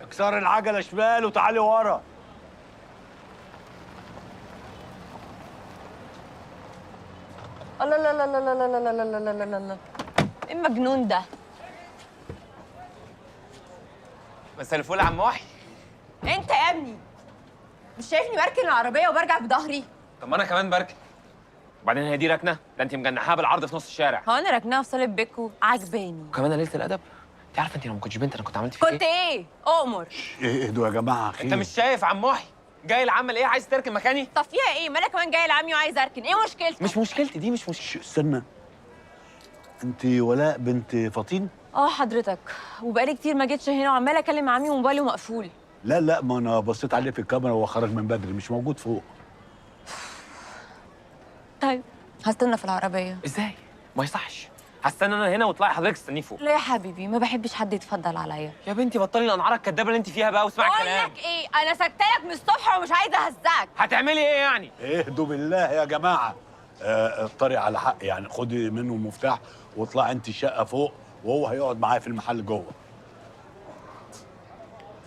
اكسر العجله شمال وتعالي ورا. الله لا لا لا لا لا لا لا لا لا لا لا. ايه المجنون ده؟ مساء الفل يا عم وحي. انت يا ابني مش شايفني بركن العربيه وبرجع بظهري؟ طب ما انا كمان بركن. وبعدين هي دي ركنه؟ ده انت مجنحاها بالعرض في نص الشارع. هو انا راكناها في صاله بيكو عجباني. وكمان قليله الادب. انت عارفه انت لو ما كنتش بنت انا كنت عملت فيك كنت ايه؟ اؤمر. اهدوا يا جماعه خير. انت مش شايف عم وحي جاي العمل ايه؟ عايز تركن مكاني؟ طب فيها ايه؟ ما انا كمان جايه لعمي وعايزه اركن، ايه مشكلتك؟ مش مشكلتي دي، مش مشكلتي. استنى، انت ولاء بنت فطين؟ اه حضرتك، وبقالي كتير ما جيتش هنا وعماله اكلم عمي وموبايله مقفول. لا لا، ما انا بصيت عليه في الكاميرا وهو خرج من بدري، مش موجود فوق. طيب هستنى في العربيه. ازاي؟ ما يصحش. هستنى انا هنا وطلعي حضرتك استنيه فوق. لا يا حبيبي، ما بحبش حد يتفضل عليا. يا بنتي بطلي الانعاره الكدابه اللي انت فيها بقى واسمعي بقول الكلام. لك ايه، انا سكتلك من الصبح ومش عايزه اهزك. هتعملي ايه يعني؟ اهدوا بالله يا جماعه. الطريق على حق يعني، خدي منه المفتاح واطلعي انت الشقه فوق وهو هيقعد معايا في المحل جوه.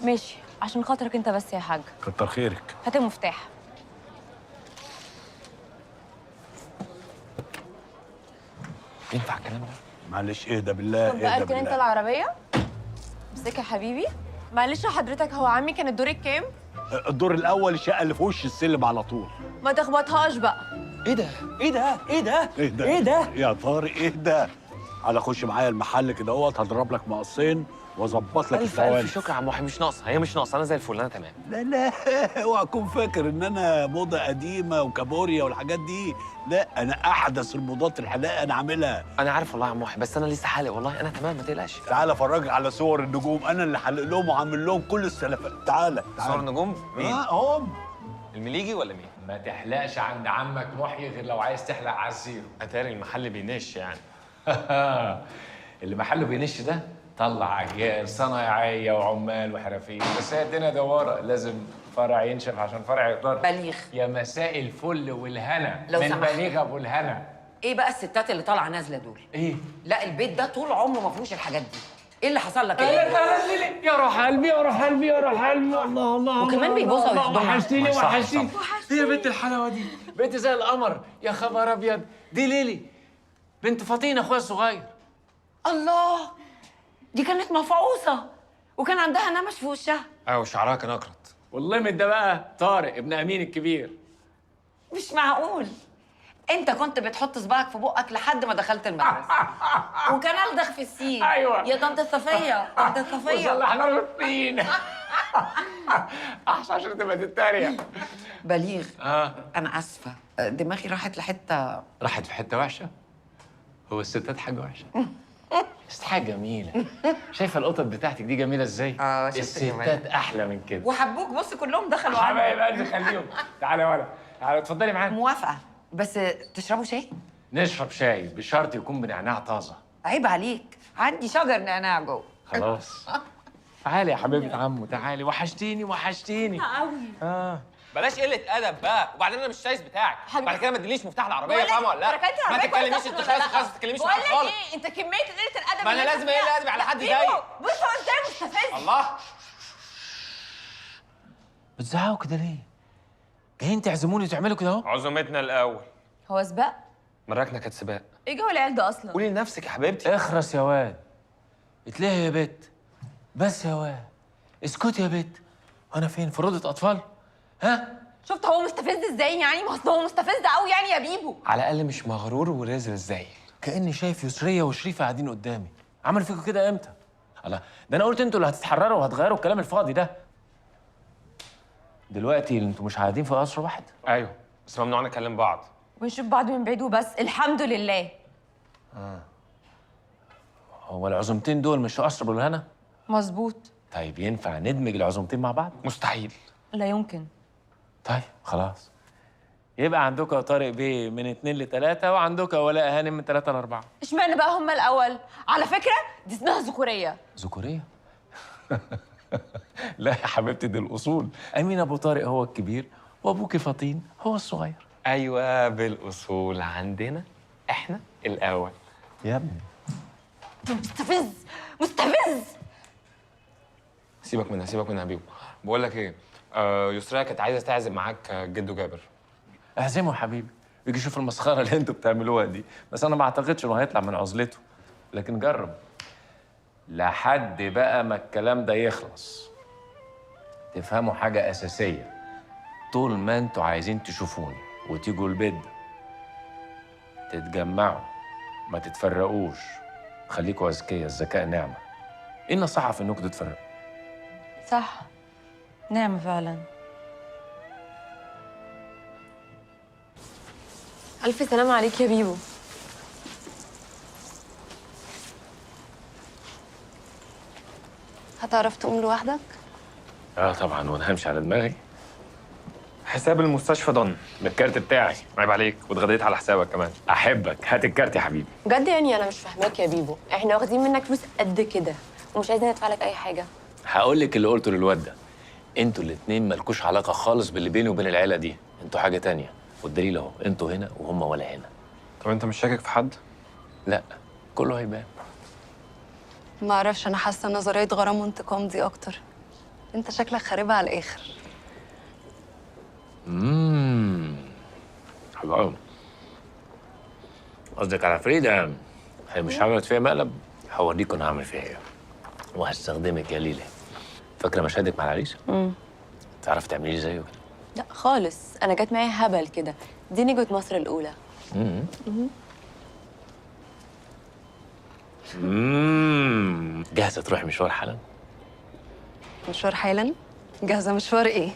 ماشي، عشان خاطرك انت بس يا حاج. كتر خيرك. هات المفتاح. ينفع الكلام ده؟ معلش اهدى بالله. طب بقى اركن انت العربيه. امسك يا حبيبي. معلش حضرتك، هو عمي كان الدور الكام؟ الدور الاول، الشقه اللي في وش السلم على طول. ما تخبطهاش بقى. ايه ده؟ ايه ده؟ ايه ده؟ اهدى ايه ده؟ يا طارق اهدى. على خش معايا المحل كده اهوت، هضرب لك مقصين واظبط لك الف الفوانيس. الف شكر يا عم وحي. مش ناقصه، هي مش ناقصه، انا زي الفل، انا تمام. لا لا، اوعى تكون فاكر ان انا موضه قديمه وكابوريا والحاجات دي. لا، انا احدث الموضات الحلاقه انا عاملها. انا عارف والله يا عم وحي، بس انا لسه حالق والله، انا تمام ما تقلقش. تعالى افرجك على صور النجوم، انا اللي حلق لهم وعامل لهم كل السلفات. تعالى تعالى. صور نجوم مين؟ هم. المليجي ولا مين؟ ما تحلقش عند عمك محيي غير لو عايز تحلق على الزيرو. اتاري المحل بينش يعني. اللي محله بينش ده طلع عجال صنايعيه وعمال وحرفيين، بس هي الدنيا دواره، لازم فرع ينشف عشان فرع يقدر. بليغ، يا مساء الفل والهنا لو من سمحت. بليغ ابو الهنا. ايه بقى الستات اللي طالعه نازله دول؟ ايه؟ لا البيت ده طول عمره ما فيهوش الحاجات دي. ايه اللي حصل لك؟ يا روح قلبي يا روح قلبي يا روح قلبي، الله الله. وكمان بيبوسها ويحضنها. وحشتيني وحشتيني. ايه يا بنت الحلاوه دي؟ بنت زي القمر، يا خبر ابيض. دي ليلي بنت فطين اخويا الصغير. الله، دي كانت مفعوصه وكان عندها نمش في وشها. ايوه شعرها كان اكرت. والله من ده بقى طارق ابن امين الكبير. مش معقول، انت كنت بتحط صباعك في بقك لحد ما دخلت المدرسه وكان الدغ في السين. أيوة. يا طنط صفيه، طنط صفيه. وصلحنا له الطين. احسن عشان تبقى تتريق. بليغ، اه انا اسفه، دماغي راحت لحته. راحت في حته وحشه. هو الستات حاجه وحشه؟ بس حاجه جميله. شايفه القطط بتاعتك دي جميله ازاي؟ شفت الستات جمال. احلى من كده. وحبوك، بص كلهم دخلوا حبايب قلبي خليهم. تعالى يا ولد، تعالى اتفضلي معانا. موافقه، بس تشربوا شاي؟ نشرب شاي بشرط يكون بنعناع طازه. عيب عليك، عندي شجر نعناع جوه. خلاص. تعالي يا حبيبه عمو، تعالي، وحشتيني وحشتيني. قوي. بلاش قله ادب بقى، وبعدين انا مش سايس بتاعك. حبيبي. بعد كده ما تدينيش مفتاح العربيه، فاهمه ولا لا؟ ركنت ما العربية تتكلميش كويس انت أصلاً ولا خالص لا؟ خالص، ما تتكلميش بقول معايا لك خالص. ايه، انت كميه قله الادب ما أنا اللي لازم أنت أقل فيها. أدبي على حد بيبو، زيي. بص هو ازاي مستفز. الله. بتزعقوا كده ليه؟ جايين تعزموني وتعملوا كده اهو؟ عزومتنا الاول. هو سباق؟ مراكنا كانت سباق. ايه جو العيال ده اصلا؟ قولي لنفسك يا حبيبتي. اخرس يا واد. اتلهي يا بت. بس يا واد. اسكتي يا بت. وانا فين؟ في روضة اطفال؟ ها؟ شفت هو مستفز ازاي يعني؟ ما اصل هو مستفز قوي يعني يا بيبو. على الاقل مش مغرور ورزل ازاي. كاني شايف يسريه وشريفه قاعدين قدامي. عملوا فيكم كده امتى؟ الله، ده انا قلت انتوا اللي هتتحرروا وهتغيروا الكلام الفاضي ده. دلوقتي انتوا مش قاعدين في قصر واحد؟ ايوه بس ممنوع نكلم بعض. ونشوف بعض من بعيد وبس، الحمد لله. هو العزومتين دول مش في قصر ابو الهنا؟ مظبوط. طيب ينفع ندمج العزومتين مع بعض؟ مستحيل. لا يمكن. طيب خلاص. يبقى عندكم يا طارق بيه من 2 ل 3، وعندكم يا ولاء هانم من 3 ل 4. اشمعنى بقى هما الاول؟ على فكره دي اسمها ذكوريه. ذكورية؟ لا يا حبيبتي، دي الأصول. أمين أبو طارق هو الكبير وأبوكي فطين هو الصغير. ايوه بالاصول عندنا احنا الاول. يا ابني مستفز مستفز. سيبك منها يا بيبو. بقول لك ايه، يسرا كانت عايزه تعزم معاك جدو جابر. اهزمه يا حبيبي، يجي يشوف المسخره اللي انتوا بتعملوها دي، بس انا ما اعتقدش انه هيطلع من عزلته، لكن جرب لحد بقى ما الكلام ده يخلص. تفهموا حاجه اساسيه، طول ما انتوا عايزين تشوفوني وتيجوا البيت ده تتجمعوا، ما تتفرقوش، خليكوا اذكياء، الذكاء نعمه. ايه النصيحه في انكم تتفرقوا؟ صح، نعمة فعلا. ألف سلامة عليك يا بيبو. هتعرف تقوم لوحدك؟ اه طبعا، وانا همشي على دماغي. حساب المستشفى ضن بالكارت بتاعي. عيب عليك، واتغديت على حسابك كمان. احبك، هات الكارت يا حبيبي. بجد يعني أنا مش فاهماك يا بيبو، إحنا واخدين منك فلوس قد كده ومش عايزين ندفع لك أي حاجة. هقول لك اللي قلته للواد ده، انتوا الاتنين مالكوش علاقه خالص باللي بيني وبين العيله دي، انتوا حاجه تانية، والدليل اهو، انتوا هنا وهم ولا هنا. طب انت مش شاكك في حد؟ لا، كله هيبان. ما اعرفش، انا حاسه نظريه غرام وانتقام دي اكتر. انت شكلك خاربها على الاخر. حلو قوي. قصدك على فريده؟ هي مش عملت فيها مقلب؟ هوريكم انا هعمل فيها ايه، وهستخدمك يا ليلى. فاكره مشاهدك مع العريس؟ تعرف تعملي زيه كده؟ لا خالص، أنا جت معايا هبل كده، دي نجوة مصر الأولى. جاهزه تروحي مشوار حالا؟ مشوار حالا؟ جاهزه مشوار ايه؟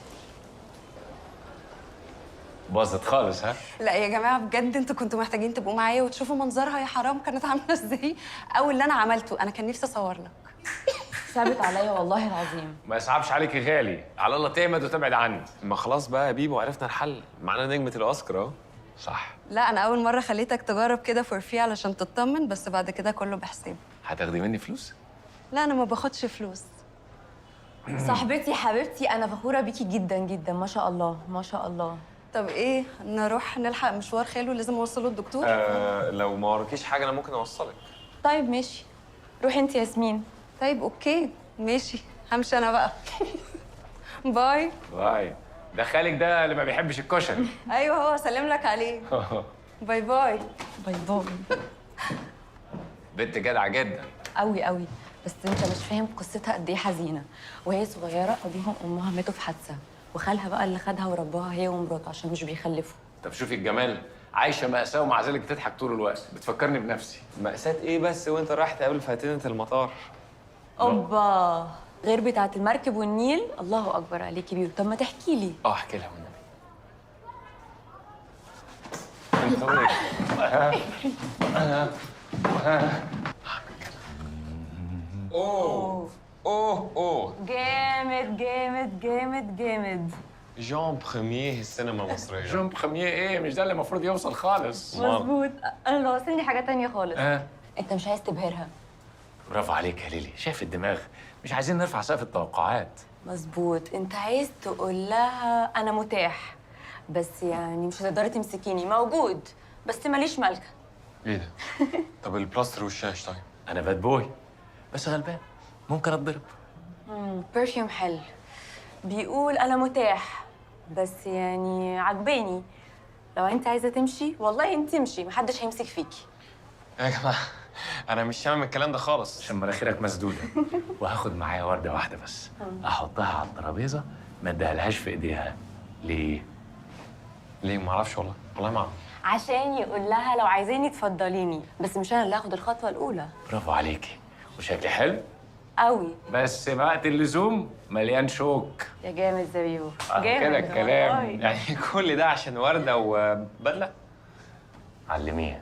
باظت خالص ها؟ لا يا جماعه بجد انتوا كنتوا محتاجين تبقوا معايا وتشوفوا منظرها، يا حرام كانت عامله ازاي. او اللي انا عملته، انا كان نفسي اصور لك. ثابت عليا والله العظيم. ما يصعبش عليكي غالي، على الله تهمد وتبعد عني. ما خلاص بقى يا بيبو، عرفنا الحل، معانا نجمه الاوسكار اهو. صح. لا انا اول مره خليتك تجرب كده فور فري علشان تطمن، بس بعد كده كله بحساب. هتاخدي مني فلوس؟ لا انا ما باخدش فلوس. صاحبتي حبيبتي، أنا فخورة بيكي جدا جدا، ما شاء الله ما شاء الله. طب ايه، نروح نلحق مشوار خاله، لازم اوصله الدكتور. لو ما وراكيش حاجه انا ممكن اوصلك. طيب ماشي، روحي انت ياسمين. طيب اوكي ماشي، همشي انا بقى. باي. باي. ده خالك ده اللي ما بيحبش الكشري. ايوه هو، سلم لك عليه. باي باي. باي باي. بنت جدعه جدا. قوي قوي، بس انت مش فاهم قصتها قد ايه حزينه. وهي صغيره ابوها وامها ماتوا في حادثه، وخالها بقى اللي خدها ورباها هي ومراته عشان مش بيخلفوا. طب شوفي الجمال، عايشه مأساة ومع ذلك بتضحك طول الوقت، بتفكرني بنفسي. مأساة ايه بس وانت رايح تقابل فاتنة المطار؟ اوبا، غير بتاعه المركب والنيل. الله اكبر عليكي بيو. طب ما تحكي لي. احكي لها والنبي. اوه جامد جامد جامد جامد. جون بخميه السينما المصريه. جون بخميه ايه؟ مش ده اللي المفروض يوصل خالص. مظبوط. انا اللي واصلني حاجه تانية خالص. اه، انت مش عايز تبهرها. برافو عليك يا ليلي، شايف الدماغ؟ مش عايزين نرفع سقف التوقعات. مظبوط، انت عايز تقول لها انا متاح، بس يعني مش هتقدري تمسكيني، موجود بس ماليش مالكه. ايه ده؟ طب البلاستر والشاش طيب؟ انا باد بوي بس غلبان، ممكن اتضرب. برفيوم حلو، بيقول انا متاح بس يعني عجباني. لو انت عايزه تمشي والله انت تمشي، محدش هيمسك فيكي. يا جماعه انا مش شامم الكلام ده خالص. عشان مناخيرك مسدوده. وهاخد معايا ورده واحده بس، احطها على الترابيزه، ما اديهالهاش في ايديها. ليه؟ ليه؟ ما اعرفش والله ما اعرف. عشان يقول لها لو عايزاني تفضليني، بس مش انا اللي هاخد الخطوه الاولى. برافو عليكي، وشكلي حلو قوي. بس وقت اللزوم مليان شوك. يا جامد زبيبو. كده جامد الكلام. والله. يعني كل ده عشان ورده وبدله؟ علميه،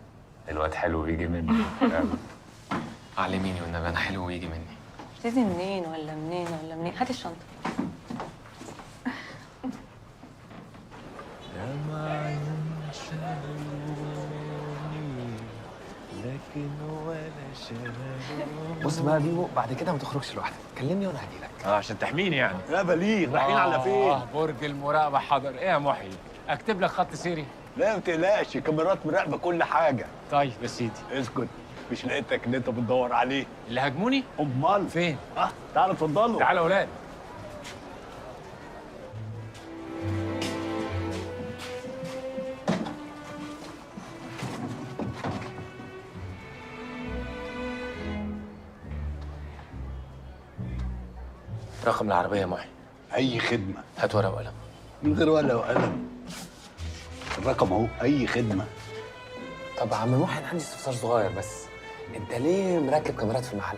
الواد حلو يجي مني. علميني والنبي، انا حلو ويجي مني. ابتدي منين ولا منين ولا منين؟ هاتي الشنطه. بص بقى يا بيبو، بعد كده ما تخرجش لوحدك، كلمني وانا هجي لك. عشان تحميني يعني. يا بليغ، رايحين على فين؟ برج المراقبه حضر. ايه يا محي، اكتب لك خط سيري؟ لا ما تقلقش، كاميرات مراقبه كل حاجه. طيب يا سيدي. اسكت، مش لقيتك ان انت بتدور عليه. اللي هاجموني امال فين؟ تعالوا اتفضلوا. تعالوا يا اولاد. رقم العربيه يا محي. اي خدمه. هات ورقه وقلم. من غير ورقه وقلم. الرقم اهو، اي خدمه. طب يا عم محي، انا عندي استفسار صغير بس. انت ليه مركب كاميرات في المحل؟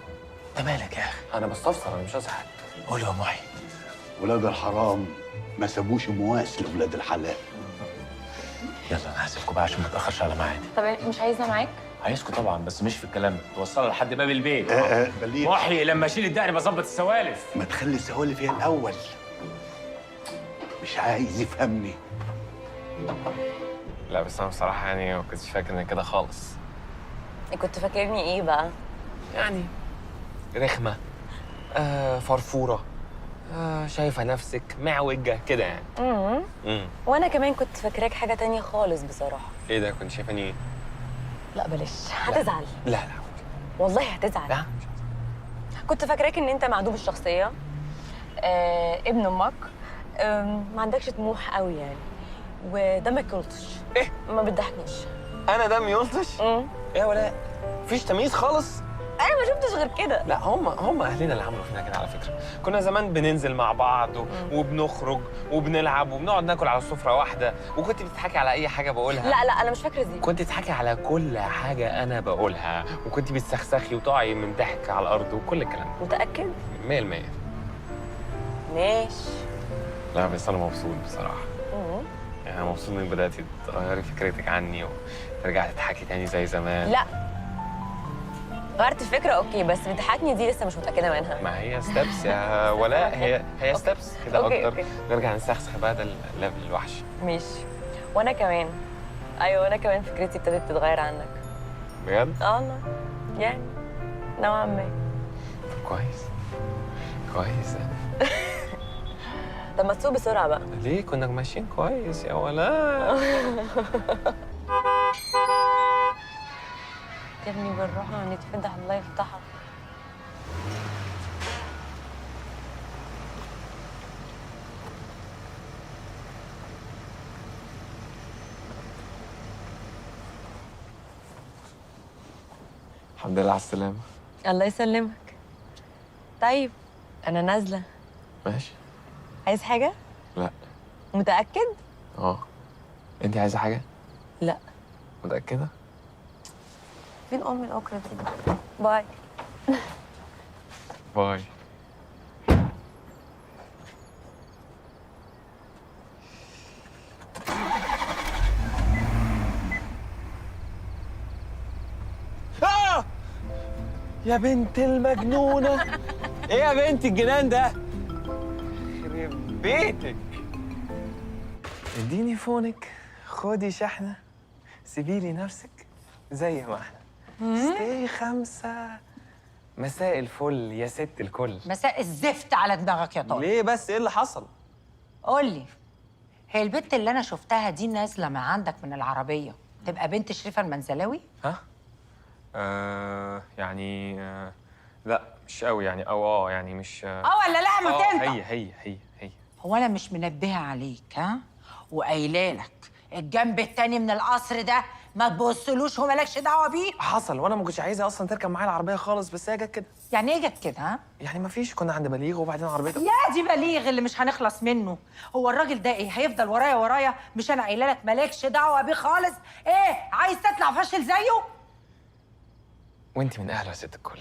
انت مالك يا اخي؟ انا بستفسر، انا مش قصدي حاجه. قول يا محي. ولاد الحرام ما سابوش مواس لاولاد الحلال. يلا انا هسيبكم بقى عشان ما اتاخرش على ميعادي. طب مش عايزة معاك؟ عايزكم طبعا، بس مش في الكلام، توصلها لحد باب البيت. بليغ، محي لما اشيل الدقن بظبط السوالف. ما تخلي السوالف هي الاول. مش عايز يفهمني. لا بس انا بصراحه يعني ما كنتش فاكر ان كده خالص. كنت فاكرني ايه بقى؟ يعني رخمه، فرفوره، شايفه نفسك معوجه كده يعني. وانا كمان كنت فاكراك حاجة تانية خالص بصراحة. ايه ده؟ كنت شايفاني ايه؟ لا بلاش، هتزعل. لا والله هتزعل. لا. كنت فاكراك ان انت معدوم الشخصية، ابن امك، ما عندكش طموح قوي يعني، ودمك يلطش. إيه؟ ما بتضحكنيش. انا دمي يلطش؟ ايه يا ولاء؟ مفيش تمييز خالص؟ انا ما شفتش غير كده. لا، هم اهلنا اللي عملوا فينا كده على فكره. كنا زمان بننزل مع بعض وبنخرج وبنلعب وبنقعد ناكل على سفره واحده، وكنت بتضحكي على اي حاجه بقولها. لا انا مش فاكره دي. كنت تضحكي على كل حاجه انا بقولها، وكنت بتسخسخي وتقعي من ضحك على الارض وكل الكلام ده. متاكد؟ 100%. ماشي. لا بس انا مبسوط بصراحه. يعني انا مبسوط انك بداتي تغيري فكرتك عني وترجعي تضحكي تاني زي زمان. لا غيرت الفكره اوكي، بس بتضحكني دي لسه مش متاكده منها. ما هي ستبس يا ولاء، هي ستبس كده أوكي، اكتر. أوكي. نرجع نسخسخ بقى، ده الليفل الوحش. ماشي. وانا كمان. ايوه وانا كمان فكرتي ابتدت تتغير عنك. بجد؟ والله يعني نوعا ما. كويس كويس. طب ما تسوق بسرعه بقى. ليه كنا ماشيين كويس يا ولاء؟ يا ابني بالراحه هنتفضح، الله يفتحك. الحمد لله على السلامة. الله يسلمك. طيب انا نازله. ماشي. عايز حاجه؟ لا. متاكد؟ انت عايزة حاجة؟ لا. متأكدة؟ فين ام الاكره دي؟ باي. باي. يا بنت المجنونة! ايه يا بنت الجنان ده؟ يخرب بيتك! اديني فونك، خدي شحنة، سيبيلي نفسك زي ما احنا. ستي 5. مساء الفل يا ست الكل. مساء الزفت على دماغك يا طارق. ليه بس؟ ايه اللي حصل؟ قول لي، هي البنت اللي انا شفتها دي نازله من عندك من العربيه تبقى بنت شريفه المنزلاوي؟ ها؟ يعني لا مش قوي يعني، او يعني مش ولا لا ما تنطق. هي هو انا مش منبهه عليك ها؟ وقايله لك الجنب التاني من القصر ده ما تبصلوش ومالكش دعوه بيه. حصل، وانا ما كنتش عايزها اصلا تركب معايا العربيه خالص، بس هي جت كده. يعني ايه جت كده ها؟ يعني ما فيش، كنا عند بليغ وبعدين عربيته. يا دي بليغ اللي مش هنخلص منه. هو الراجل ده ايه هيفضل ورايا؟ مش انا قايله لك مالكش دعوه بيه خالص؟ ايه عايز تطلع فاشل زيه؟ وانت من اهله يا ست الكل.